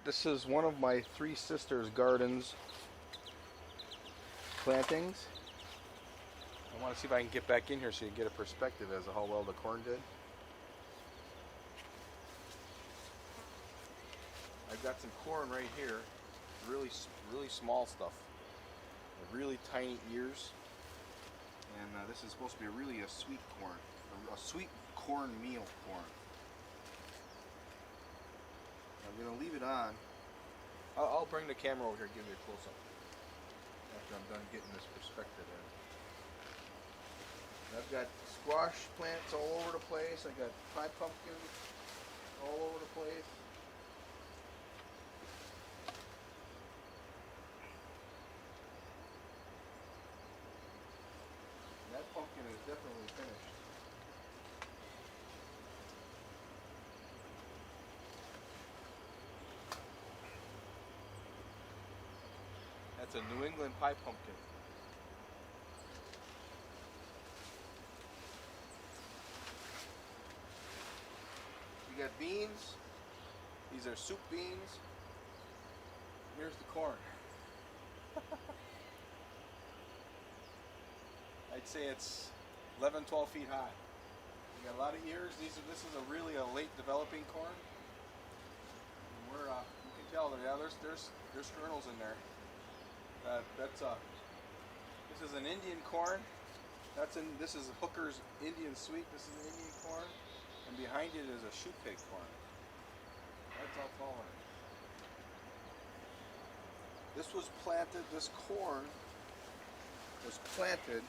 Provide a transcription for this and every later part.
This is one of my three sisters' gardens plantings. I want to see if I can get back in here so you get a perspective as to how well the corn did. I've got some corn right here, really small stuff, really tiny ears, and this is supposed to be really a sweet corn, a sweet cornmeal corn. I'm going to leave it on. I'll bring the camera over here and give you a close-up after I'm done getting this perspective in. I've got squash plants all over the place. I got pie pumpkins all over the place. And that pumpkin is definitely finished. That's a New England pie pumpkin. We got beans. These are soup beans. Here's the corn. I'd say it's 11, 12 feet high. We got a lot of ears. This is really a late developing corn. And you can tell there's kernels in there. This is an Indian corn. This is Hooker's Indian Sweet. This is an Indian corn, and behind it is a shoe pig corn. That's how tall it is. This corn was planted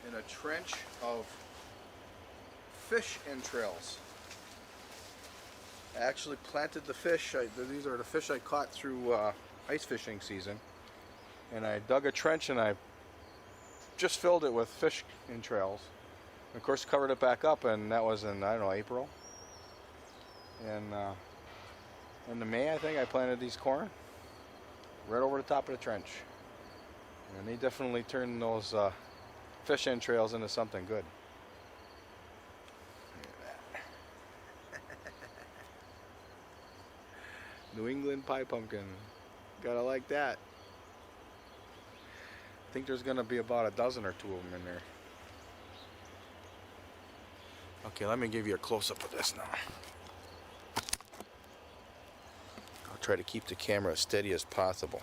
in a trench of fish entrails. I actually planted the fish. These are the fish I caught through ice fishing season, and I dug a trench and I just filled it with fish entrails. And of course, covered it back up, and that was in, I don't know, April. And in May, I think, I planted these corn right over the top of the trench, and they definitely turned those fish entrails into something good. New England pie pumpkin. Gotta like that. I think there's gonna be about a dozen or two of them in there. Okay, let me give you a close-up of this now. I'll try to keep the camera as steady as possible.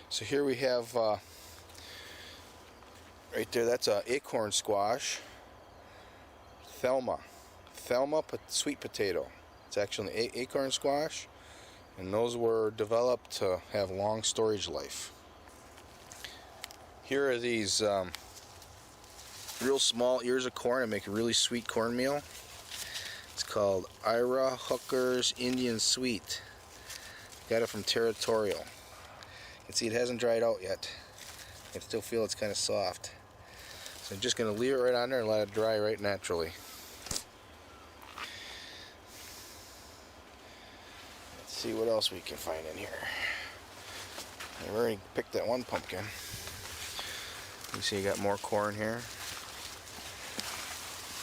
So here we have right there, that's a acorn squash. Thelma sweet potato. It's actually an acorn squash, and those were developed to have long storage life. Here are these real small ears of corn that make a really sweet cornmeal. It's called Ira Hooker's Indian Sweet. Got it from Territorial. You can see it hasn't dried out yet. I can still feel it's kind of soft. So I'm just going to leave it right on there and let it dry right naturally. See what else we can find in here. I've already picked that one pumpkin. You see, you got more corn here.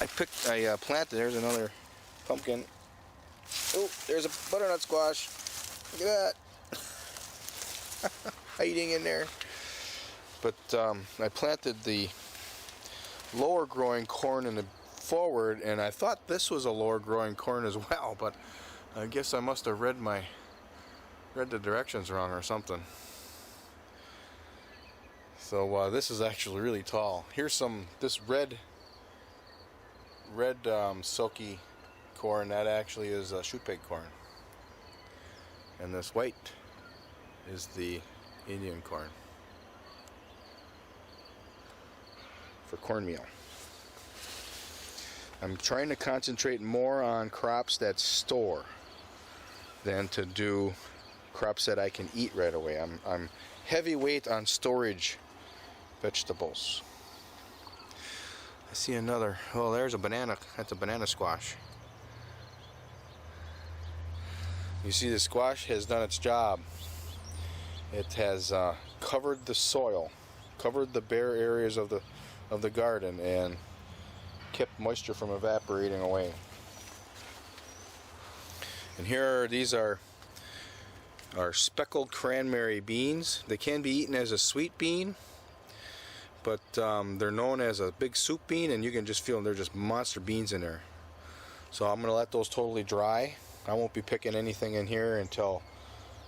I planted. There's another pumpkin. Oh, there's a butternut squash. Look at that, hiding in there. But I planted the lower growing corn in the forward, and I thought this was a lower growing corn as well, but I guess I must have read the directions wrong or something. So this is actually really tall. Here's this red silky corn. That actually is a shoe pig corn, and this white is the Indian corn for cornmeal. I'm trying to concentrate more on crops that store than to do crops that I can eat right away. I'm heavyweight on storage vegetables. I see another. Oh, there's a banana. That's a banana squash. You see, the squash has done its job. It has covered the soil, covered the bare areas of the garden, and kept moisture from evaporating away. And these are speckled cranberry beans. They can be eaten as a sweet bean, but they're known as a big soup bean, and you can just feel them. They're just monster beans in there. So I'm going to let those totally dry. I won't be picking anything in here until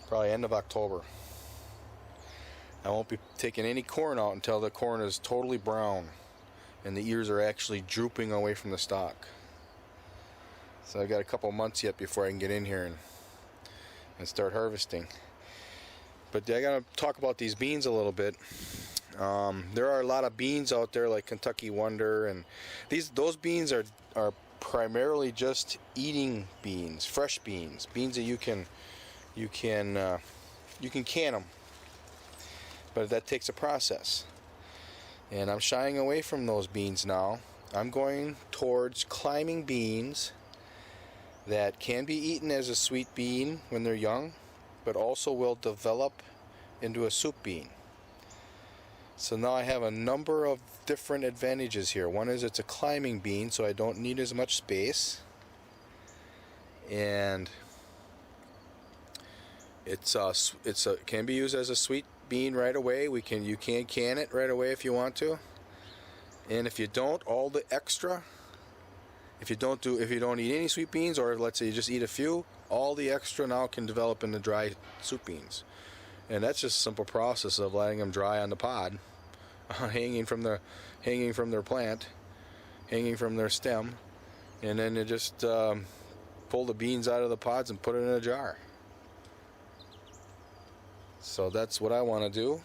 probably end of October. I won't be taking any corn out until the corn is totally brown and the ears are actually drooping away from the stalk. So I've got a couple months yet before I can get in here and start harvesting. But I gotta talk about these beans a little bit. There are a lot of beans out there like Kentucky Wonder, and those beans are primarily just eating beans, fresh beans that you can can them, but that takes a process. And I'm shying away from those beans now. I'm going towards climbing beans that can be eaten as a sweet bean when they're young, but also will develop into a soup bean. So now I have a number of different advantages here. One is it's a climbing bean, so I don't need as much space, and it can be used as a sweet bean right away. You can can it right away if you want to, and if you don't, all the extra. If you don't eat any sweet beans, or let's say you just eat a few, all the extra now can develop into dry soup beans. And that's just a simple process of letting them dry on the pod, hanging from their plant, hanging from their stem, and then you just pull the beans out of the pods and put it in a jar. So that's what I want to do.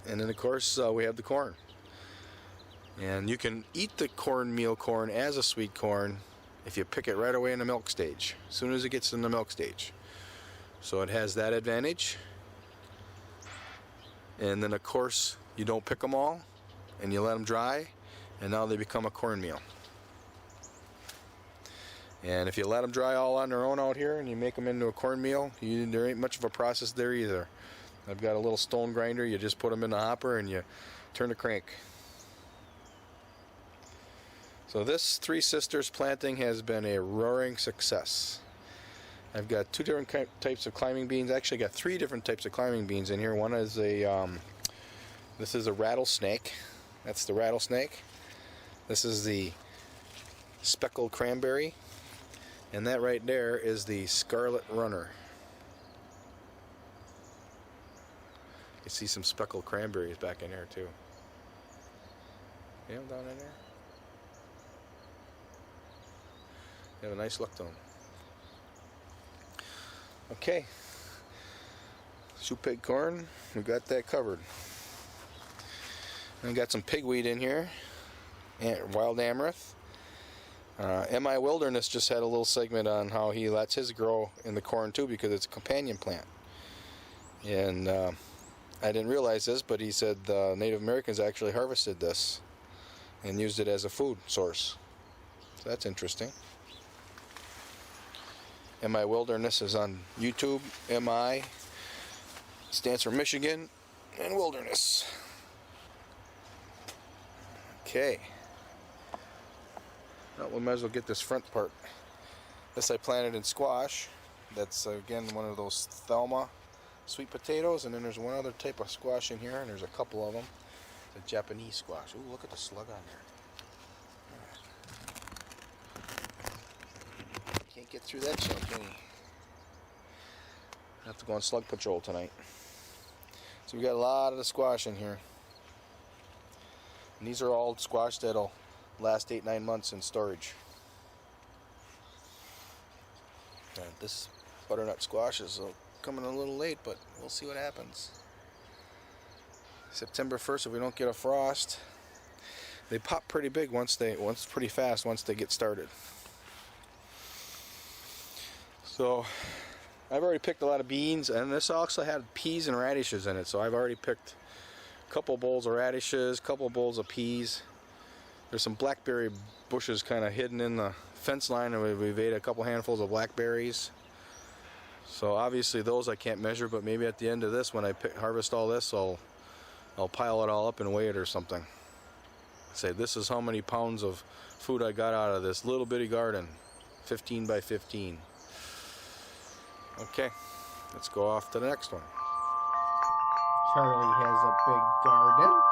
And then of course we have the corn. And you can eat the cornmeal corn as a sweet corn if you pick it right away in the milk stage, as soon as it gets in the milk stage. So it has that advantage. And then of course you don't pick them all, and you let them dry, and now they become a cornmeal. And if you let them dry all on their own out here and you make them into a cornmeal, there ain't much of a process there either. I've got a little stone grinder. You just put them in the hopper and you turn the crank. So this Three Sisters planting has been a roaring success. I've got two different types of climbing beans. Actually, I got three different types of climbing beans in here. One is this is a rattlesnake. That's the rattlesnake. This is the speckled cranberry. And that right there is the scarlet runner. You can see some speckled cranberries back in here too. Yeah, down in there. They have a nice look to them. Okay. Soup pig corn, we got that covered. And we got some pigweed in here, and wild amaranth. MI Wilderness just had a little segment on how he lets his grow in the corn too, because it's a companion plant. And I didn't realize this, but he said the Native Americans actually harvested this and used it as a food source. So that's interesting. MI Wilderness is on YouTube. MI stands for Michigan and Wilderness. Okay. Well, we might as well get this front part. This I planted in squash. That's again one of those Thelma sweet potatoes, and then there's one other type of squash in here, and there's a couple of them. It's a Japanese squash. Ooh, look at the slug on there. Can't get through that chunk, can you? I have to go on slug patrol tonight. So we got a lot of the squash in here. And these are all squash that'll last 8-9 months in storage. And this butternut squash is coming a little late, but we'll see what happens. September 1st, if we don't get a frost, they pop pretty big pretty fast once they get started. So I've already picked a lot of beans, and this also had peas and radishes in it, so I've already picked a couple bowls of radishes, a couple bowls of peas. There's some blackberry bushes kind of hidden in the fence line, and we've ate a couple handfuls of blackberries. So obviously those I can't measure, but maybe at the end of this, when I harvest all this, I'll pile it all up and weigh it or something. Say, this is how many pounds of food I got out of this little bitty garden, 15 by 15. Okay, let's go off to the next one. Charlie has a big garden.